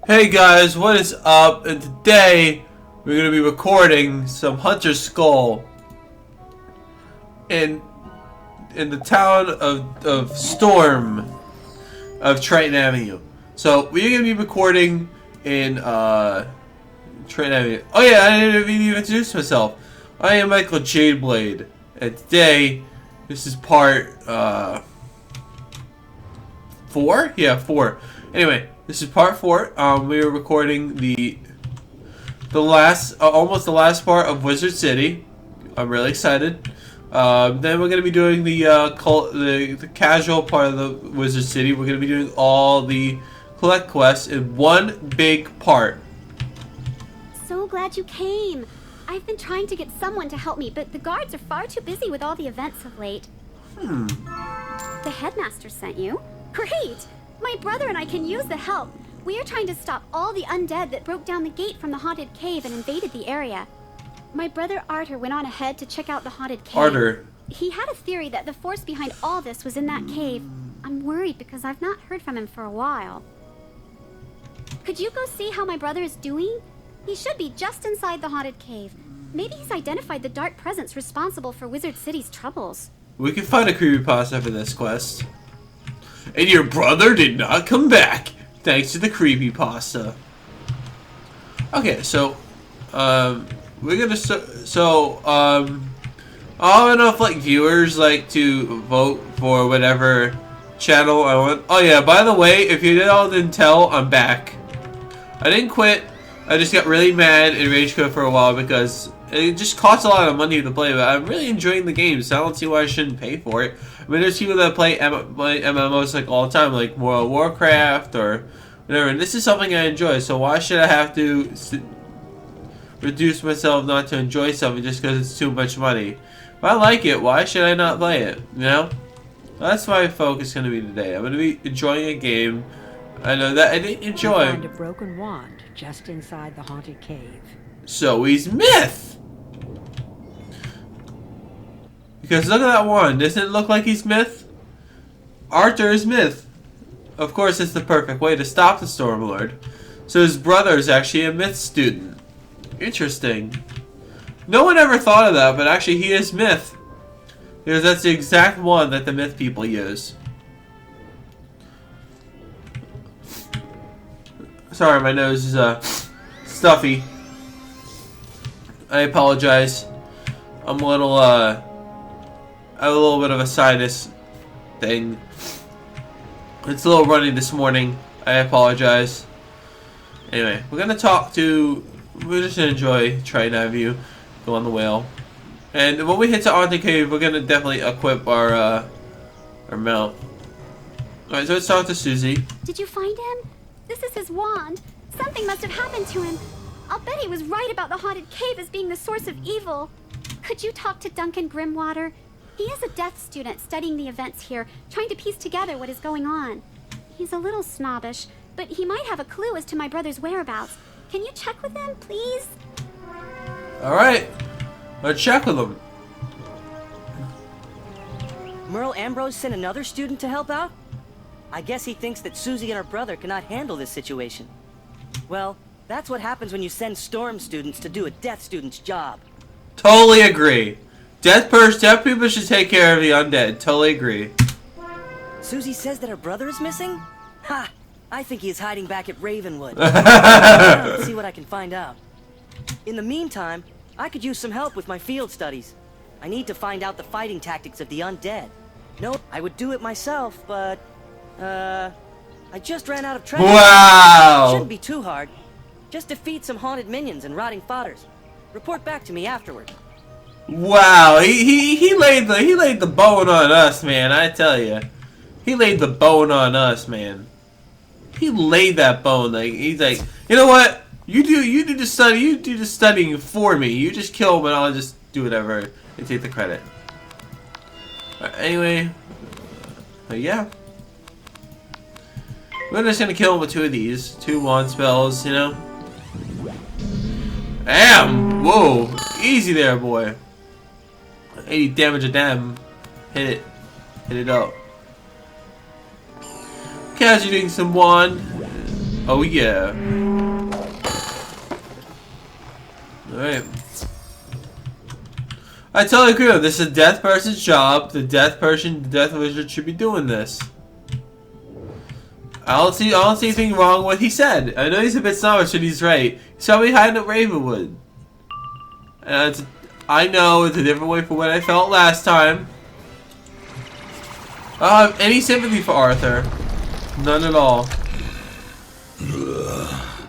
Hey guys, what is up? And today we're gonna be recording some Hunter Skull in the town of Storm of Triton Avenue. So we're gonna be recording in Triton Avenue. Oh yeah, I didn't even introduce myself. I am Michael Jadeblade, and today this is part 4? Yeah, 4. Anyway, this is part 4. We are recording the last, almost the last part of Wizard City. I'm really excited. Then we're gonna be doing the casual part of the Wizard City. We're gonna be doing all the collect quests in one big part. So glad you came. I've been trying to get someone to help me, but the guards are far too busy with all the events of late. The headmaster sent you? Great! My brother and I can use the help. We are trying to stop all the undead that broke down the gate from the haunted cave and invaded the area. My brother Arthur went on ahead to check out the haunted cave. Arthur. He had a theory that the force behind all this was in that cave. I'm worried because I've not heard from him for a while. Could you go see how my brother is doing? He should be just inside the haunted cave. Maybe he's identified the dark presence responsible for Wizard City's troubles. We can find a creepypasta for this quest. And your brother did not come back, thanks to the creepypasta. Okay, so, we're gonna I don't know if like viewers like to vote for whatever channel I want. Oh yeah, by the way, if you didn't tell, I'm back. I didn't quit. I just got really mad and rage quit for a while because it just costs a lot of money to play, but I'm really enjoying the game, so I don't see why I shouldn't pay for it. I mean, there's people that play MMOs like all the time, like World of Warcraft or whatever, and this is something I enjoy, so why should I have to reduce myself not to enjoy something just because it's too much money? If I like it, why should I not play it, you know? That's my focus going to be today. I'm going to be enjoying a game I know that I didn't enjoy. You find a broken wand just inside the haunted cave. So he's myth! Because look at that wand. Doesn't it look like he's myth? Arthur is myth. Of course, it's the perfect way to stop the Stormlord. So his brother is actually a myth student. Interesting. No one ever thought of that, but actually he is myth. Because that's the exact one that the myth people use. Sorry, my nose is stuffy. I apologize. I'm a little I have a little bit of a sinus thing. It's a little runny this morning. I apologize. Anyway, we're just gonna enjoy Triton Avenue, go on the whale. And when we hit the haunted cave, we're gonna definitely equip our mount. Alright, so let's talk to Susie. Did you find him? This is his wand. Something must have happened to him. I'll bet he was right about the haunted cave as being the source of evil. Could you talk to Duncan Grimwater? He is a death student studying the events here, trying to piece together what is going on. He's a little snobbish, but he might have a clue as to my brother's whereabouts. Can you check with him, please? Alright, let's check with him. Merle Ambrose sent another student to help out? I guess he thinks that Susie and her brother cannot handle this situation. Well, that's what happens when you send Storm students to do a Death student's job. Totally agree. Death people should take care of the undead. Totally agree. Susie says that her brother is missing? Ha! I think he is hiding back at Ravenwood. Let's see what I can find out. In the meantime, I could use some help with my field studies. I need to find out the fighting tactics of the undead. No, I would do it myself, but I just ran out of treasure. Wow! Shouldn't be too hard. Just defeat some haunted minions and rotting fodders. Report back to me afterward. Wow, he laid the bone on us, man. I tell you, he laid the bone on us, man. He laid that bone. Like he's like, you know what? You do the study. You do the studying for me. You just kill him, and I'll just do whatever and take the credit. Anyway, yeah. We're just gonna kill him with 2 of these. 2 wand spells, you know? Damn! Whoa! Easy there, boy. 80 damage a damn. Hit it. Hit it up. Okay, as you're doing some wand. Oh yeah. Alright. I totally agree with this. This is a death person's job. The death wizard should be doing this. I don't see anything wrong with what he said. I know he's a bit snobbish, and he's right. He's probably hiding at Ravenwood. And I know it's a different way from what I felt last time. I don't have any sympathy for Arthur. None at all.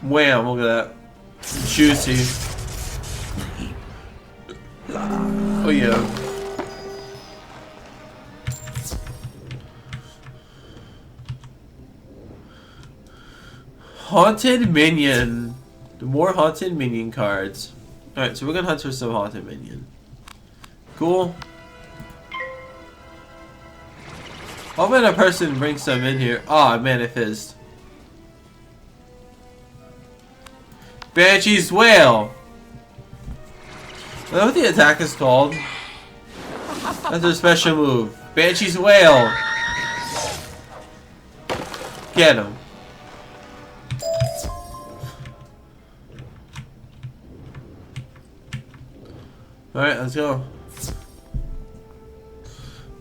Wham, look at that. Juicy. Oh yeah. Haunted Minion. More Haunted Minion cards. Alright, so we're gonna hunt for some Haunted Minion. Cool. Hoping a person brings some in here. Oh man, it fizzed. Banshee's Wail. I know what the attack is called. That's their special move. Banshee's Wail. Get him. Alright, let's go.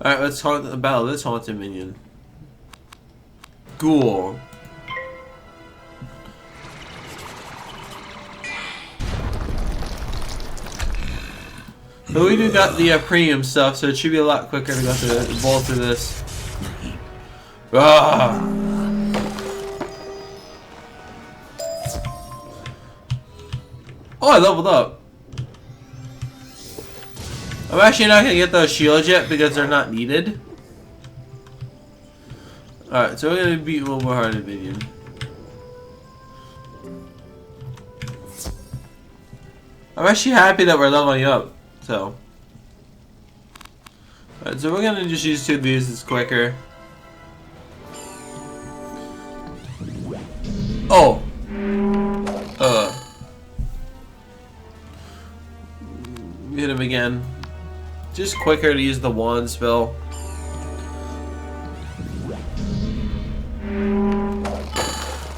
Alright, let's haunt the battle this Haunted Minion. Ghoul. But we do got the premium stuff, so it should be a lot quicker to go through bolt through this. Ah. Oh, I leveled up. I'm actually not gonna get those shields yet because they're not needed. Alright, so we're gonna beat a little more Haunted Minion. I'm actually happy that we're leveling up. So, alright, so we're gonna just use two of these. It's quicker. Oh, hit him again. Just quicker to use the wand spell.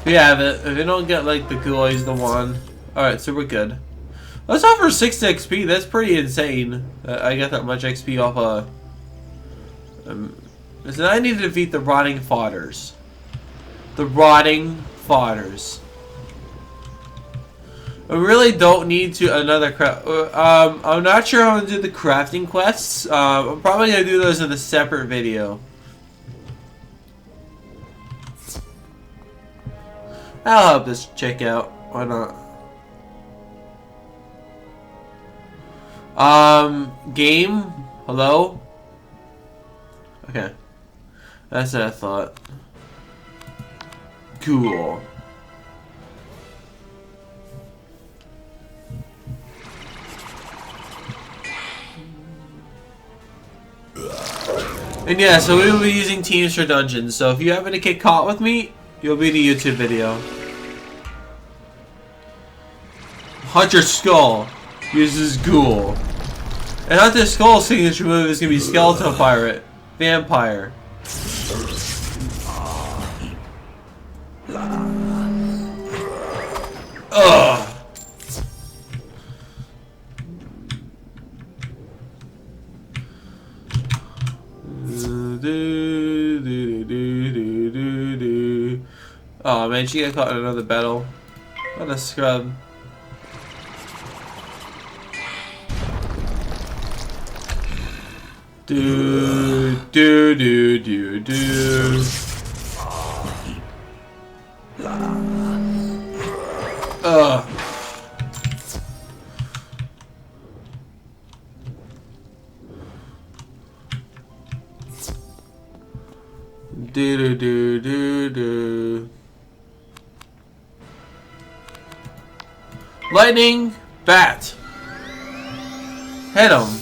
We have it. If you don't get like the ghoul, use the wand. Alright, so we're good. Let's offer 6 XP. That's pretty insane. I got that much XP off so I need to defeat the rotting fodders. The rotting fodders. I really don't need to another craft. I'm not sure how to do the crafting quests. I'm probably gonna do those in a separate video. I'll help this chick out. Why not? Game? Hello? Okay. That's what I thought. Cool. And yeah, so we will be using teams for dungeons. So if you happen to get caught with me, you'll be in the YouTube video. Hunter Skull uses Ghoul. And Hunter Skull's signature move is going to be Skeletal Pirate. Vampire. Ugh. Oh man, she got caught in another battle. What a scrub. Do do do do do. Ugh. Do do do do do. Lightning bat. Hit him.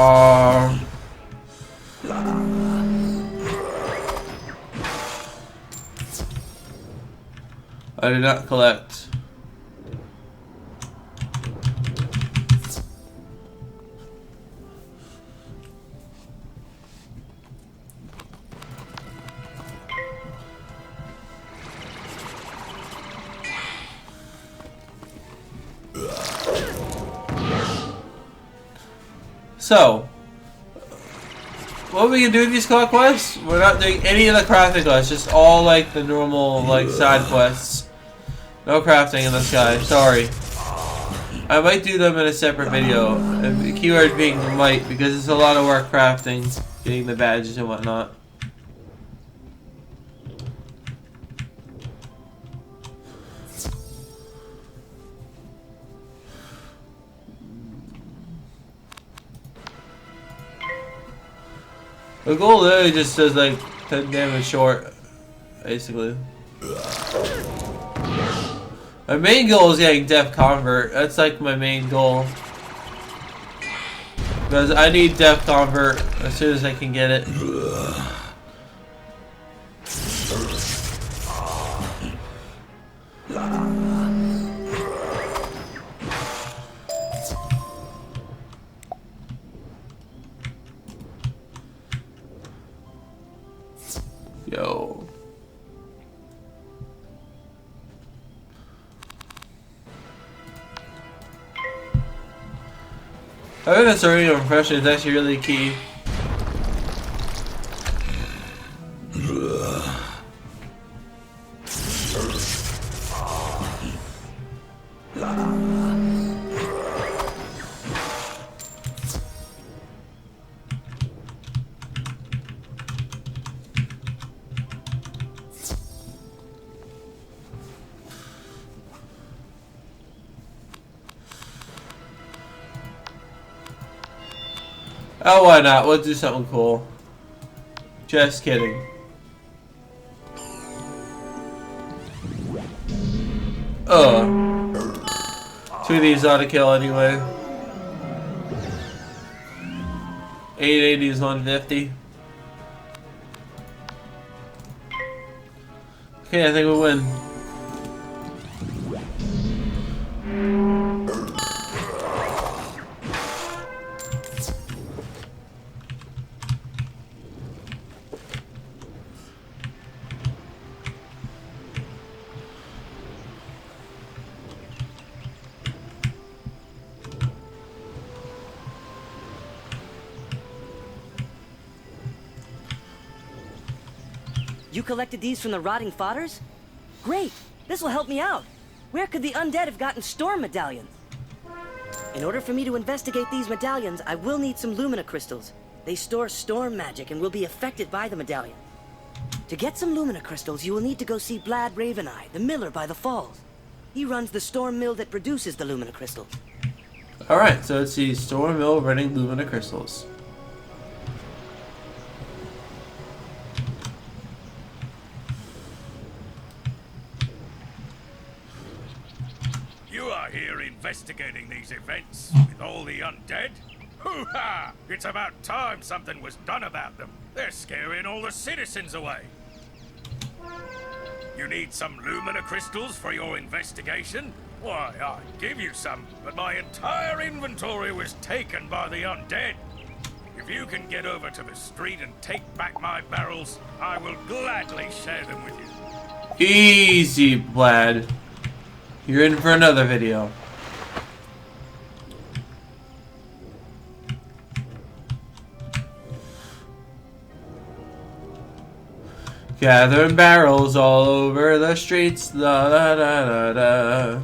I did not collect. So, what are we gonna do with these clock quests? We're not doing any of the crafting quests, just all like the normal like side quests. No crafting in this guy, sorry. I might do them in a separate video. And the keyword being might, because it's a lot of work crafting, getting the badges and whatnot. The goal literally just does like 10 damage short, basically. My main goal is getting Def Convert. That's like my main goal. Because I need Def Convert as soon as I can get it. Yo. Having a starting impression is actually really key. Oh, why not? We'll do something cool. Just kidding. Two of these ought to kill anyway. 880 is 150. Okay, I think we win. You collected these from the rotting fodders? Great! This will help me out. Where could the undead have gotten storm medallions? In order for me to investigate these medallions, I will need some Lumina crystals. They store storm magic and will be affected by the medallion. To get some Lumina crystals, you will need to go see Blad Raveneye, the miller by the falls. He runs the storm mill that produces the Lumina crystals. Alright, so it's the storm mill running Lumina crystals. You are here investigating these events with all the undead? Hoo-ha! It's about time something was done about them. They're scaring all the citizens away. You need some Lumina crystals for your investigation? Why, I'd give you some, but my entire inventory was taken by the undead. If you can get over to the street and take back my barrels, I will gladly share them with you. Easy, Blad. You're in for another video. Gathering barrels all over the streets, la da da da da.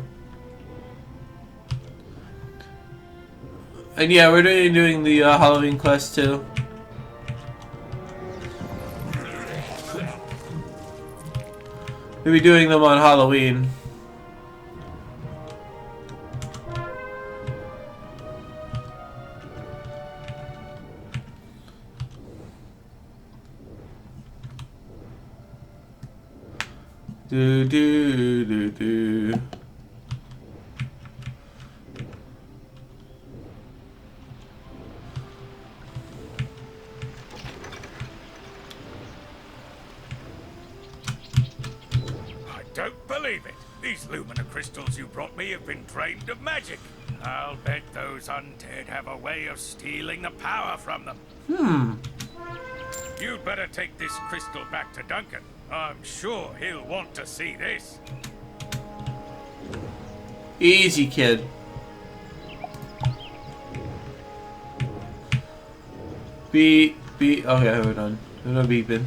And yeah, we're doing the Halloween quest too. We'll be doing them on Halloween. Do do do do. don't believe it. These Lumina crystals you brought me have been drained of magic. I'll bet those undead have a way of stealing the power from them. You'd better take this crystal back to Duncan. I'm sure he'll want to see this. Easy, kid. Beep, beep. Okay, we're done. We're not beeping.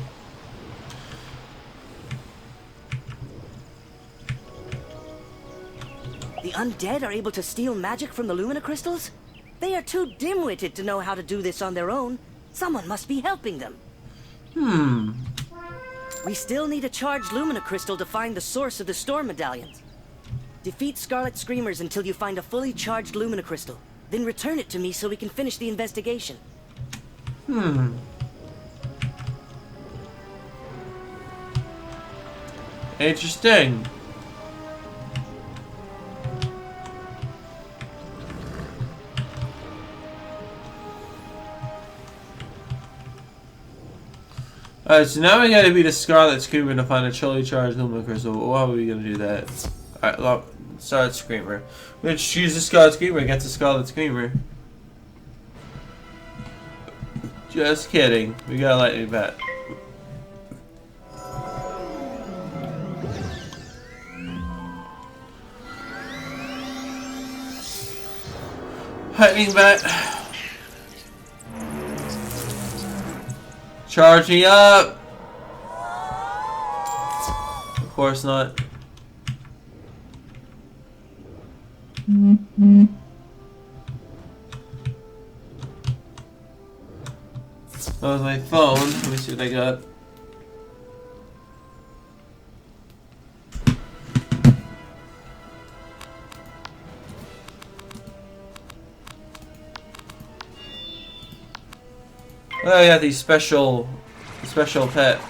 The undead are able to steal magic from the Lumina crystals? They are too dim-witted to know how to do this on their own. Someone must be helping them. We still need a charged Lumina crystal to find the source of the storm medallions. Defeat Scarlet Screamers until you find a fully charged Lumina crystal. Then return it to me so we can finish the investigation. Interesting. Alright, so now we gotta beat a Scarlet Screamer to find a fully charged Lumina crystal. How are we gonna do that? Alright, Scarlet Screamer. Let's choose the Scarlet Screamer against the Scarlet Screamer. Just kidding. We got a lightning bat. Lightning bat. Charging up. Of course not. That was my phone. Let me see what I got. Oh yeah, the special pet.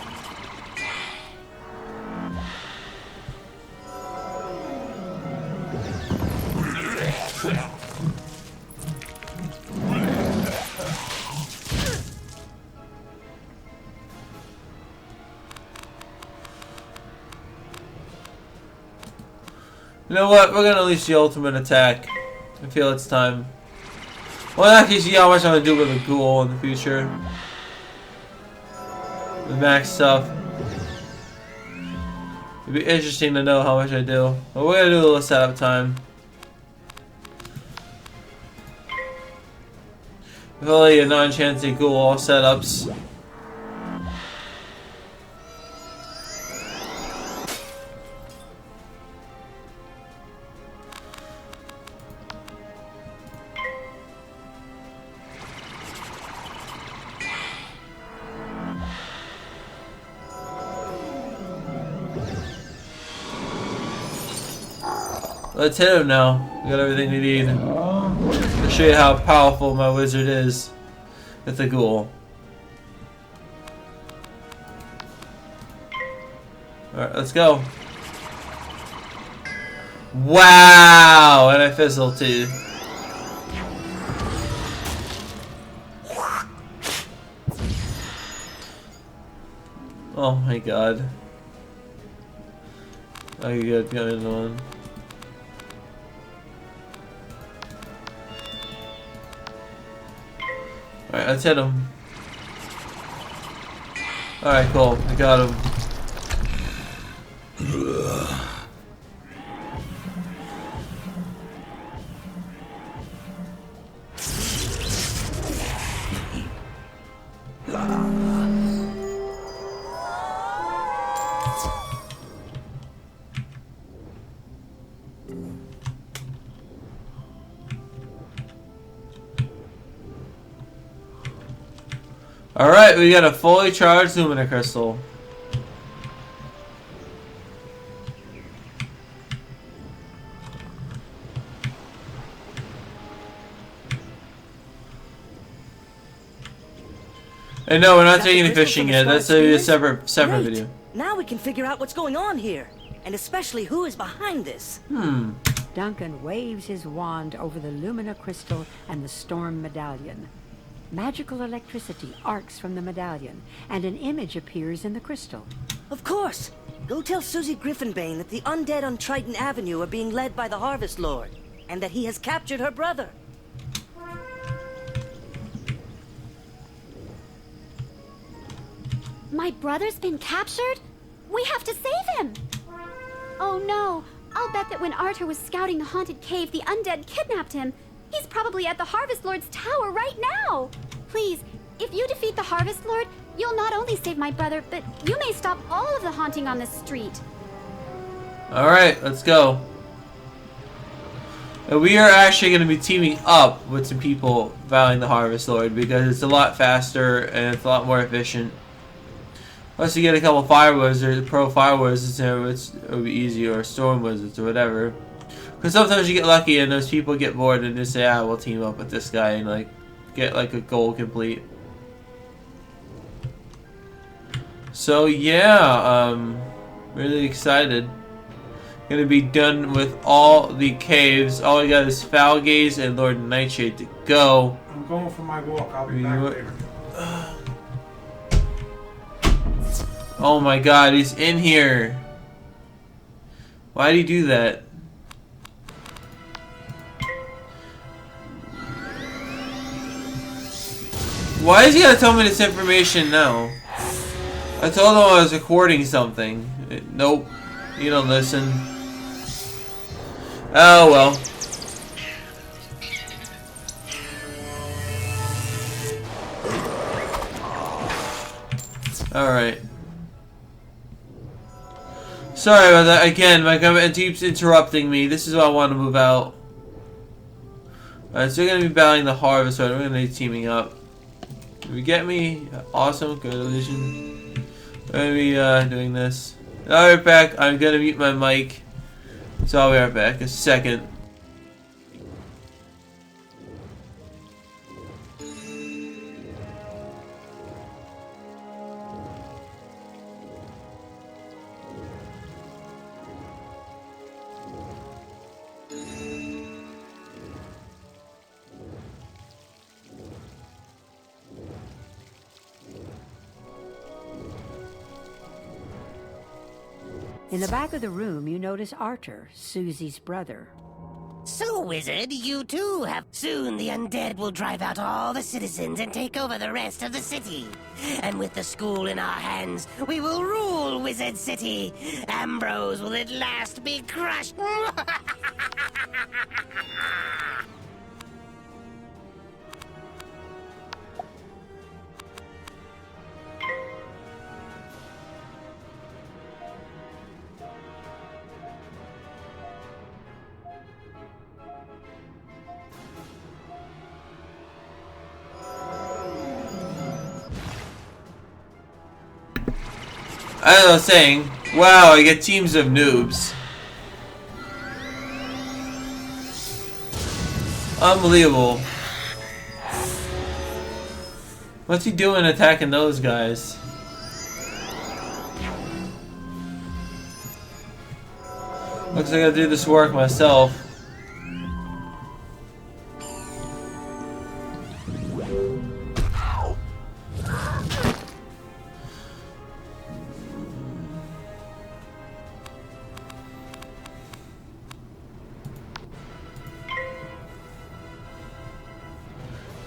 You know what? We're gonna unleash the ultimate attack. I feel it's time. Well, actually, see how much I'm gonna do with a ghoul in the future. The max stuff. It'd be interesting to know how much I do. But we're gonna do a little setup time. With only a non-chancey ghoul all setups. Let's hit him now. We got everything we need. To show you how powerful my wizard is with the ghoul. Alright, let's go. Wow! And I fizzle too. Oh my god. Okay, good. Got another one. Alright, let's hit him. Alright, cool. I got him. Alright, we got a fully charged Lumina crystal. And no, we're not taking any fishing yet. That's a separate Great. video. Now we can figure out what's going on here, and especially who is behind this. Duncan waves his wand over the Lumina crystal and the storm medallion. Magical electricity arcs from the medallion, and an image appears in the crystal. Of course! Go tell Susie Griffinbane that the undead on Triton Avenue are being led by the Harvest Lord, and that he has captured her brother. My brother's been captured? We have to save him! Oh no! I'll bet that when Arthur was scouting the haunted cave, the undead kidnapped him. He's probably at the Harvest Lord's tower right now! Please, if you defeat the Harvest Lord, you'll not only save my brother, but you may stop all of the haunting on this street. Alright, let's go. And we are actually going to be teaming up with some people battling the Harvest Lord because it's a lot faster and it's a lot more efficient. Plus you get a couple fire wizards, pro fire wizards, and it'll be easy, or storm wizards or whatever. Because sometimes you get lucky and those people get bored and just say, ah, we'll team up with this guy and like get like a goal complete. So yeah, really excited. Gonna be done with all the caves. All we got is Falgaze and Lord Nightshade to go. I'm going for my walk. I'll be back later. Oh my god, he's in here. Why did he do that? Why is he gonna tell me this information now? I told him I was recording something. Nope. You don't listen. Oh well. Alright. Sorry about that. Again, my government keeps interrupting me. This is why I want to move out. Alright, so we're going to be battling the Harvest Lord. We're going to be teaming up. Did you get me? Awesome. Good illusion. We're going to be doing this. Alright, back. I'm going to mute my mic. So I'll be right back. A second. In the back of the room, you notice Arthur, Susie's brother. So, Wizard, you too have... Soon the undead will drive out all the citizens and take over the rest of the city. And with the school in our hands, we will rule Wizard City. Ambrose will at last be crushed. As I was saying, wow, I get teams of noobs. Unbelievable. What's he doing attacking those guys? Looks like I gotta do this work myself.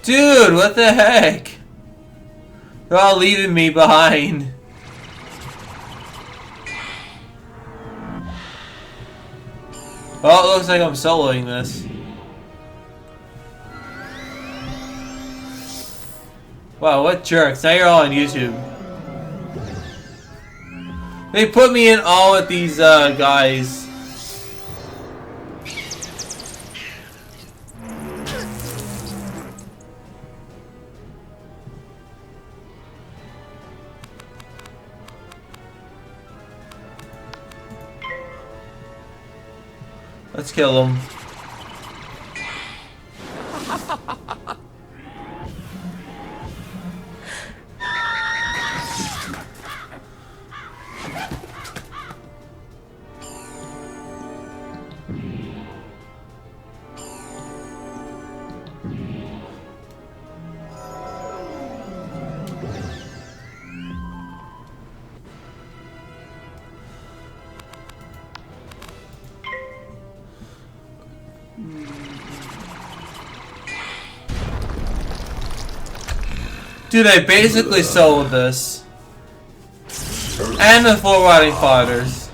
Dude, what the heck? They're all leaving me behind. Well, it looks like I'm soloing this. Wow, what jerks. Now you're all on YouTube. They put me in all with these guys. Let's kill him. Dude, I basically sold this. And the 4 rotting fathers.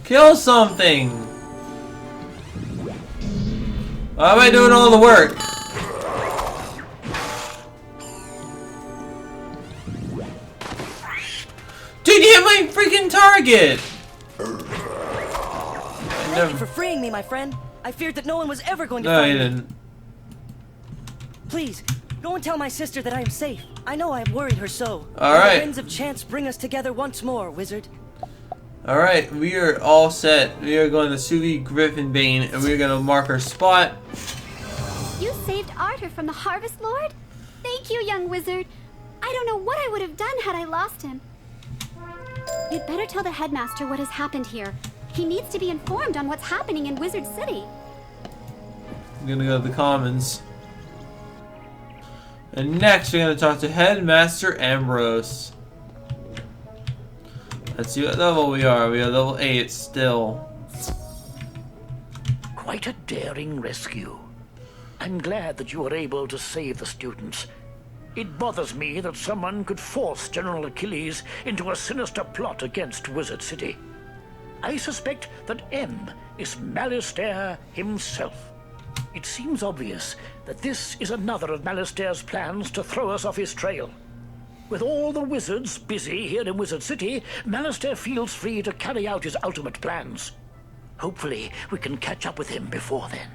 Kill something! Why am I doing all the work? Dude, you hit my freaking target! Thank you for freeing me, my friend. I feared that no one was ever going to No, find you me. didn't. Please, go and tell my sister that I am safe. I know I have worried her so. Alright. The winds of chance bring us together once more, Wizard. Alright, we are all set. We are going to Sugi Griffinbane, and we're going to mark our spot. You saved Arthur from the Harvest Lord? Thank you, young wizard. I don't know what I would have done had I lost him. You'd better tell the headmaster what has happened here. He needs to be informed on what's happening in Wizard City. I'm going to go to the Commons. And next, we're going to talk to Headmaster Ambrose. Let's see what level we are. We are level 8 still. Quite a daring rescue. I'm glad that you were able to save the students. It bothers me that someone could force General Achilles into a sinister plot against Wizard City. I suspect that M is Malistaire himself. It seems obvious that this is another of Malistaire's plans to throw us off his trail. With all the wizards busy here in Wizard City, Malistaire feels free to carry out his ultimate plans. Hopefully, we can catch up with him before then.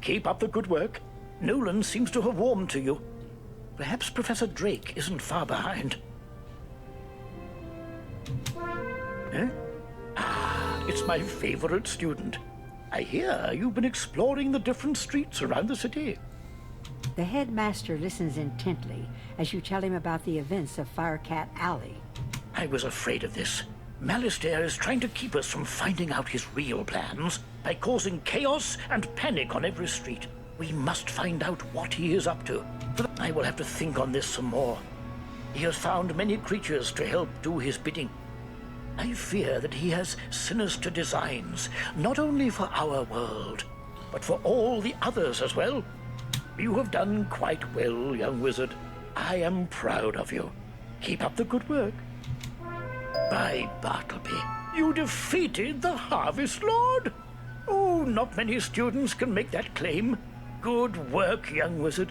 Keep up the good work. Nolan seems to have warmed to you. Perhaps Professor Drake isn't far behind. Huh? Ah, it's my favorite student. I hear you've been exploring the different streets around the city. The headmaster listens intently as you tell him about the events of Firecat Alley. I was afraid of this. Malistaire is trying to keep us from finding out his real plans by causing chaos and panic on every street. We must find out what he is up to. I will have to think on this some more. He has found many creatures to help do his bidding. I fear that he has sinister designs, not only for our world, but for all the others as well. You have done quite well, young wizard. I am proud of you. Keep up the good work. By Bartleby, you defeated the Harvest Lord? Oh, not many students can make that claim. Good work, young wizard.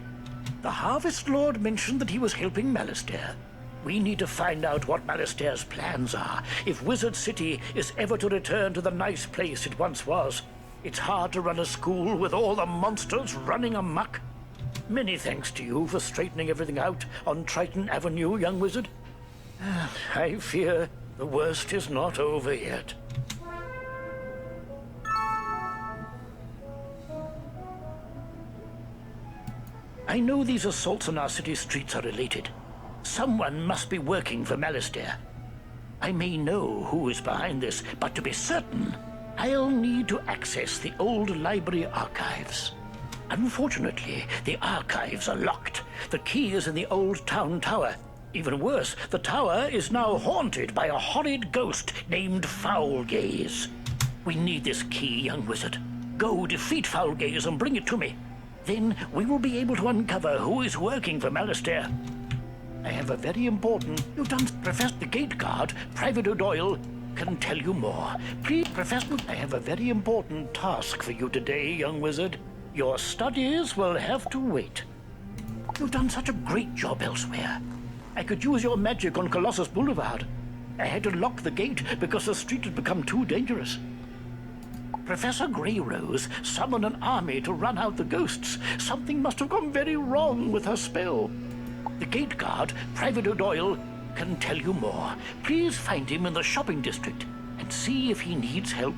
The Harvest Lord mentioned that he was helping Malistaire. We need to find out what Malistaire's plans are if Wizard City is ever to return to the nice place it once was. It's hard to run a school with all the monsters running amok. Many thanks to you for straightening everything out on Triton Avenue, young wizard. I fear the worst is not over yet. I know these assaults on our city streets are related. Someone must be working for Malistaire. I may know who is behind this, but to be certain, I'll need to access the old library archives. Unfortunately, the archives are locked. The key is in the old town tower. Even worse, the tower is now haunted by a horrid ghost named Foulgaze. We need this key, young wizard. Go defeat Foulgaze and bring it to me. Then we will be able to uncover who is working for Malistaire. I have a very important... You've done... Professor the Gate Guard, Private O'Doyle, can tell you more. Please, Professor... I have a very important task for you today, young wizard. Your studies will have to wait. You've done such a great job elsewhere. I could use your magic on Colossus Boulevard. I had to lock the gate because the street had become too dangerous. Professor Greyrose summoned an army to run out the ghosts. Something must have gone very wrong with her spell. The gate guard, Private O'Doyle, can tell you more. Please find him in the shopping district and see if he needs help.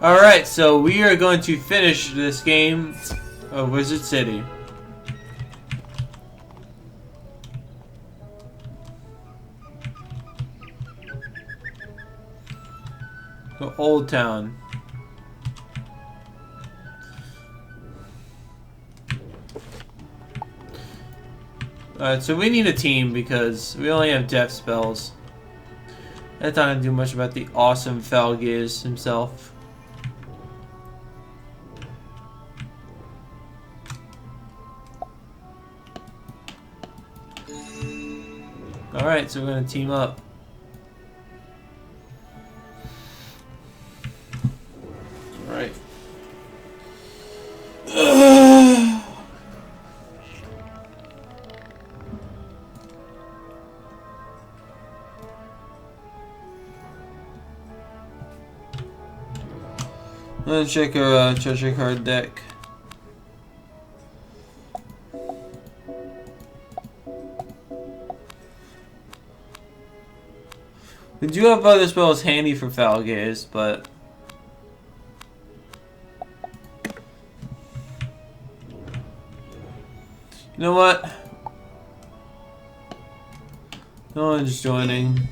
Alright, so we are going to finish this game of Wizard City. The Old Town. Alright, so we need a team because we only have death spells. That's not gonna do much about the awesome Falgaze himself. Alright, so we're gonna team up. Alright. Let's check our treasure card deck. We do have other spells handy for Falgaze, but you know what? No one's joining.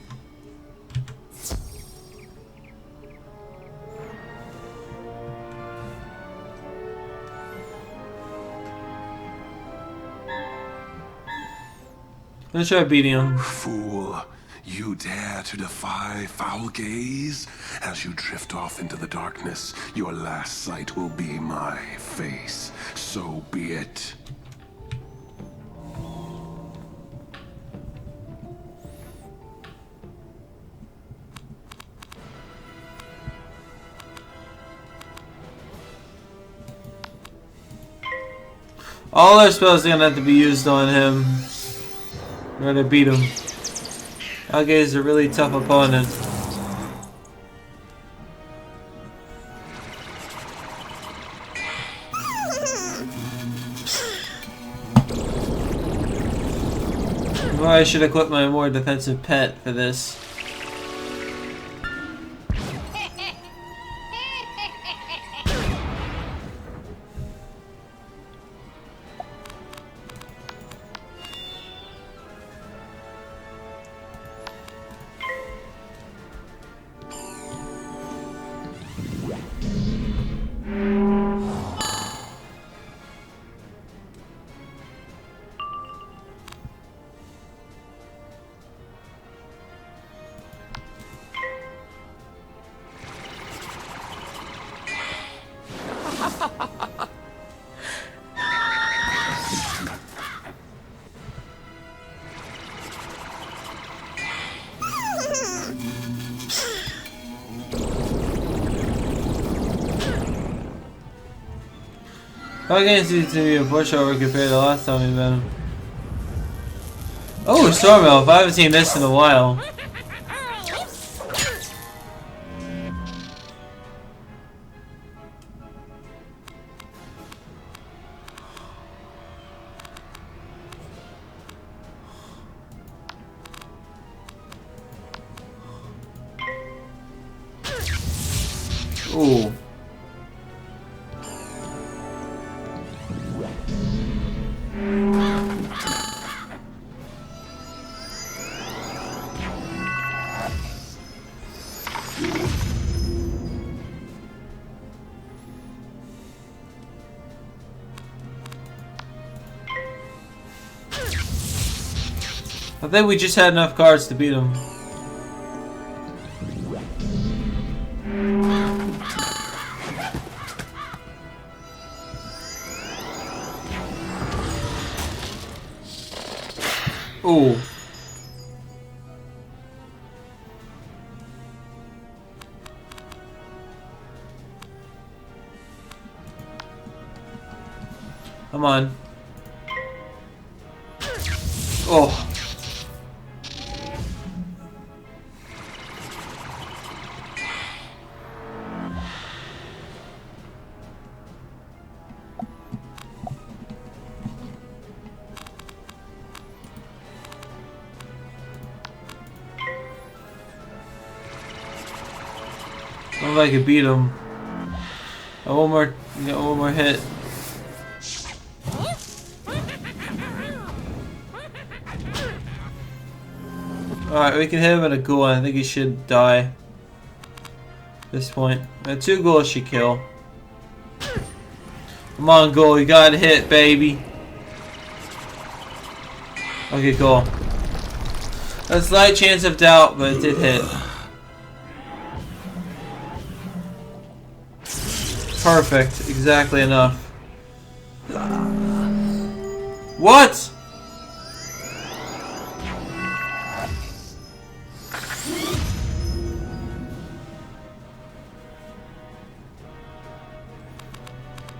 Let's try beating him. Fool, you dare to defy Falgaze? As you drift off into the darkness, your last sight will be my face. So be it. All our spells are gonna have to be used on him. We're gonna beat him. Falgaze is a really tough opponent. Well, I should equip my more defensive pet for this. Falgaze seems to be a pushover compared to the last time we met him. Oh, Storm Elf! I haven't seen this in a while. Ooh. I think we just had enough cards to beat him. Ooh. Come on. Oh. I don't know if I could beat him. Oh, one more. You got one more hit. Alright, we can hit him with a ghoul. I think he should die. At this point. 2 ghouls should kill. Come on, ghoul. You got to hit, baby. Okay, cool. A slight chance of doubt, but it did hit. Perfect. Exactly enough. What?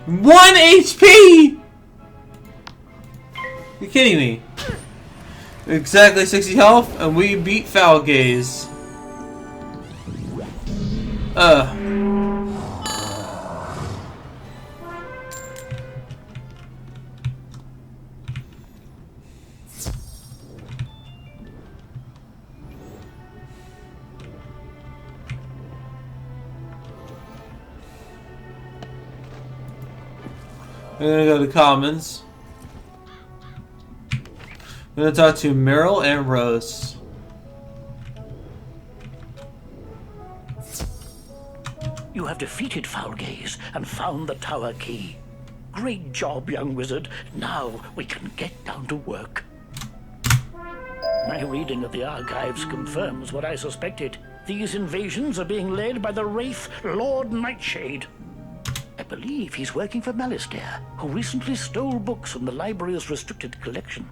One HP? You're kidding me. Exactly 60 health, and we beat Foul Gaze. We're gonna go to Commons. We're gonna talk to Meryl and Rose. You have defeated Foul Gaze and found the tower key. Great job, young wizard. Now we can get down to work. My reading of the archives confirms what I suspected. These invasions are being led by the Wraith Lord Nightshade. I believe he's working for Malastare, who recently stole books from the library's restricted collection.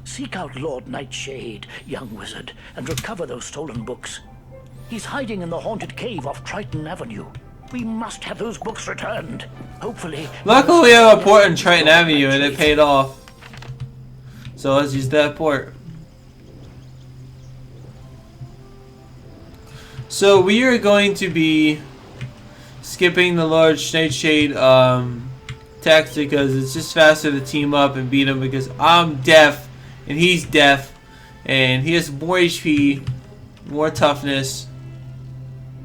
Seek out Lord Nightshade, young wizard, and recover those stolen books. He's hiding in the haunted cave off Triton Avenue. We must have those books returned. Hopefully... Luckily we have a port in Triton Avenue and it paid off. So let's use that port. So we are going to be skipping the large Nightshade tactic because it's just faster to team up and beat him because I'm deaf and he's deaf and he has more HP, more toughness,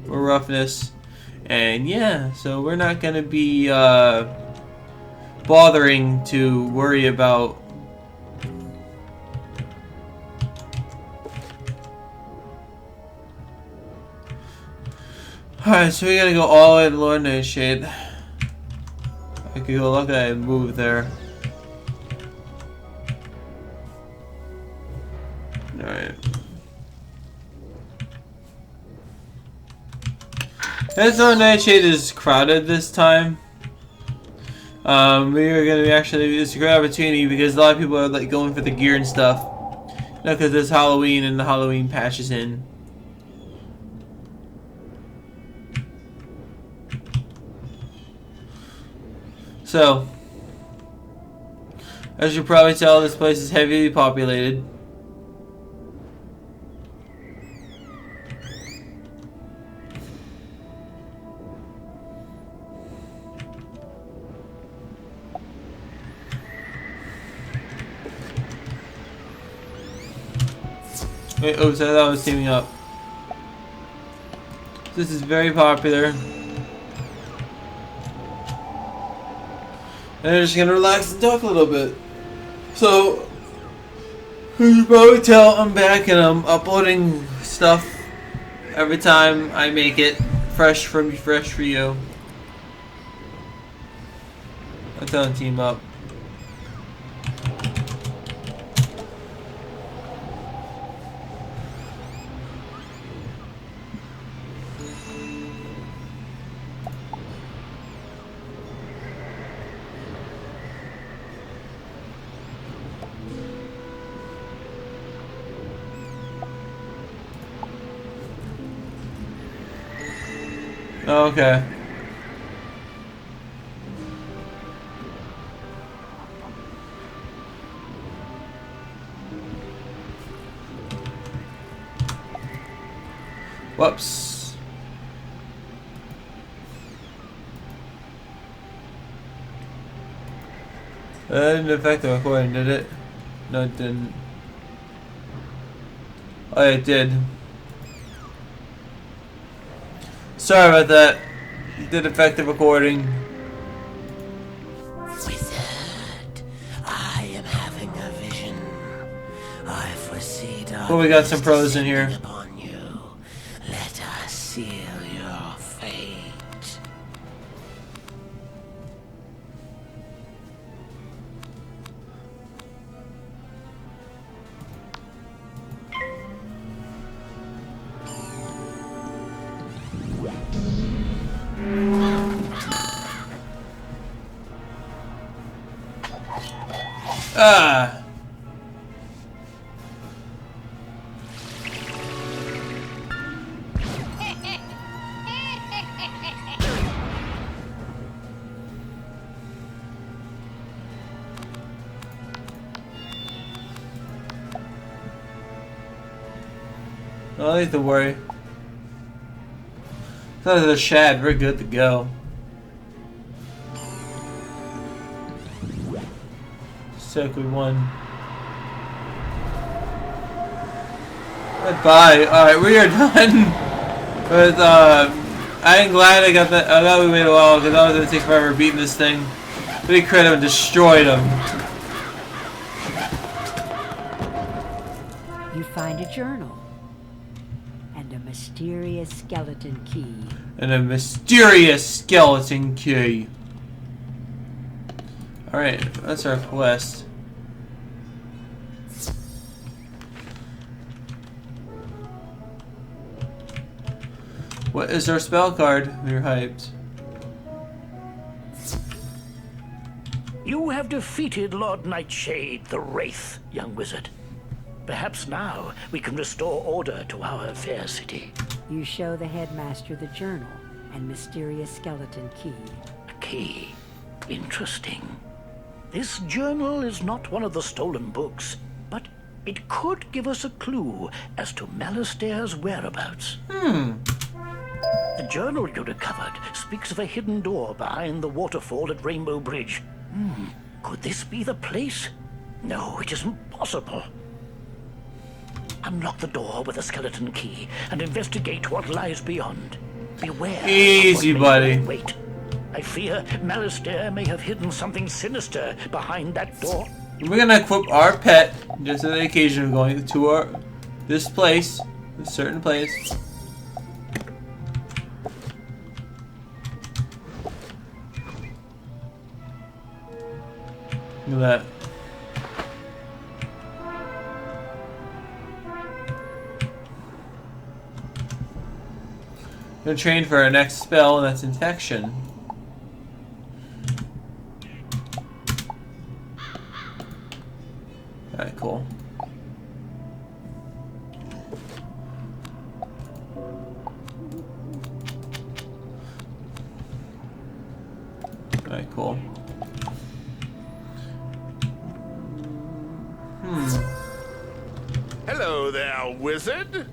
more roughness, and yeah, so we're not gonna be bothering to worry about alright, so we gotta go all the way to Lord Nightshade. Okay, cool, look at that move there. Alright. As Lord Nightshade is crowded this time, we are gonna be actually, it's a great opportunity because a lot of people are like going for the gear and stuff. You know, because it's Halloween and the Halloween patch is in. So, as you probably tell, this place is heavily populated. Wait, oh, so that was teaming up. This is very popular. And I'm just gonna relax and talk a little bit. So, as you probably tell, I'm back and I'm uploading stuff every time I make it fresh for you. I'm telling team up. Okay. Whoops. That didn't affect the recording, did it? No, it didn't. Oh, it did. Sorry about that. did effective recording. Wizard, I am having a vision. I foresee darkness Well, we got some pros in here. upon you. Let us seal your fate. Ah. No need to worry. So the shad, we're good to go. Sick, we won. Goodbye. Alright, we are done. But I'm glad I got that. I'm glad we made it well because I was gonna take forever beating this thing. But he crit him and destroyed him. You find a journal and a mysterious skeleton key. And a mysterious skeleton key. Alright, that's our quest. What is our spell card? We're hyped. You have defeated Lord Nightshade, the Wraith, young wizard. Perhaps now we can restore order to our fair city. You show the headmaster the journal and mysterious skeleton key. A key. Interesting. This journal is not one of the stolen books, but it could give us a clue as to Malastaire's whereabouts. The journal you recovered speaks of a hidden door behind the waterfall at Rainbow Bridge. Could this be the place? No, it isn't possible. Unlock the door with a skeleton key and investigate what lies beyond. Beware. Easy, of what buddy. may wait. I fear Malastair may have hidden something sinister behind that door. We're gonna equip our pet just on the occasion of going to this place, this certain place. Look at that. Gonna train for our next spell, and that's infection. Alright, cool. Alright, cool. Hello there, wizard.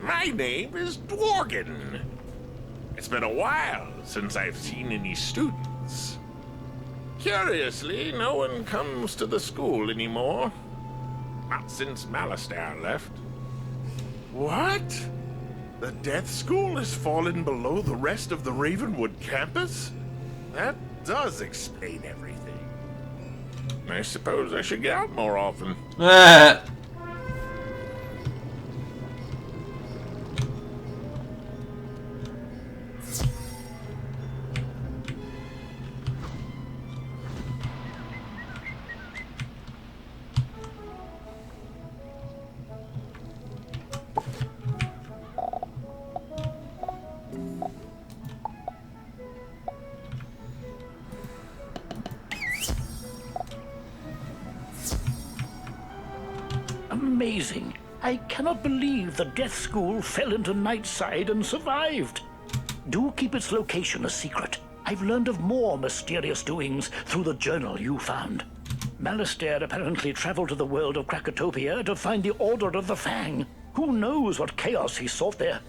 My name is Dworgen. It's been a while since I've seen any students. Curiously, no one comes to the school anymore. Not since Malastair left. What? The Death School has fallen below the rest of the Ravenwood campus? That does explain everything. I suppose I should get out more often. Amazing. I cannot believe the Death School fell into Nightside and survived. Do keep its location a secret. I've learned of more mysterious doings through the journal you found. Malastair apparently traveled to the world of Krakatopia to find the Order of the Fang. Who knows what chaos he sought there?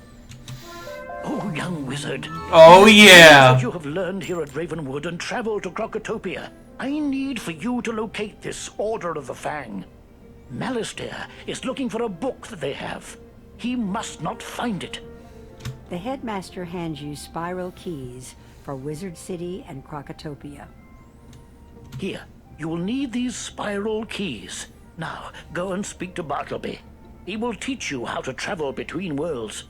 Oh, young wizard. Oh, yeah. What you have learned here at Ravenwood and traveled to Krakatopia. I need for you to locate this Order of the Fang. Malastair is looking for a book that they have. He must not find it. The headmaster hands you spiral keys for Wizard City and Crocotopia. Here, you will need these spiral keys. Now, go and speak to Bartleby. He will teach you how to travel between worlds.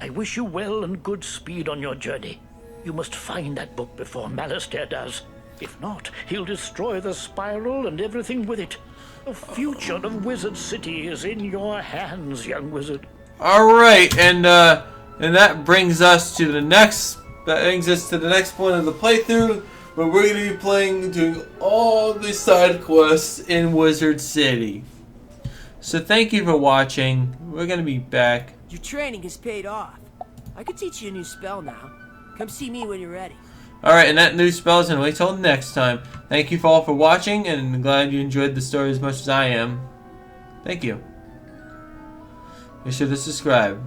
I wish you well and good speed on your journey. You must find that book before Malistaire does. If not, he'll destroy the spiral and everything with it. The future of Wizard City is in your hands, young wizard. Alright, and that brings us to the next point of the playthrough, where we're going to be doing all the side quests in Wizard City. So thank you for watching. We're going to be back. Your training has paid off. I could teach you a new spell now. Come see me when you're ready. Alright, and that new spell is going to wait till next time. Thank you all for watching, and I'm glad you enjoyed the story as much as I am. Thank you. Be sure to subscribe.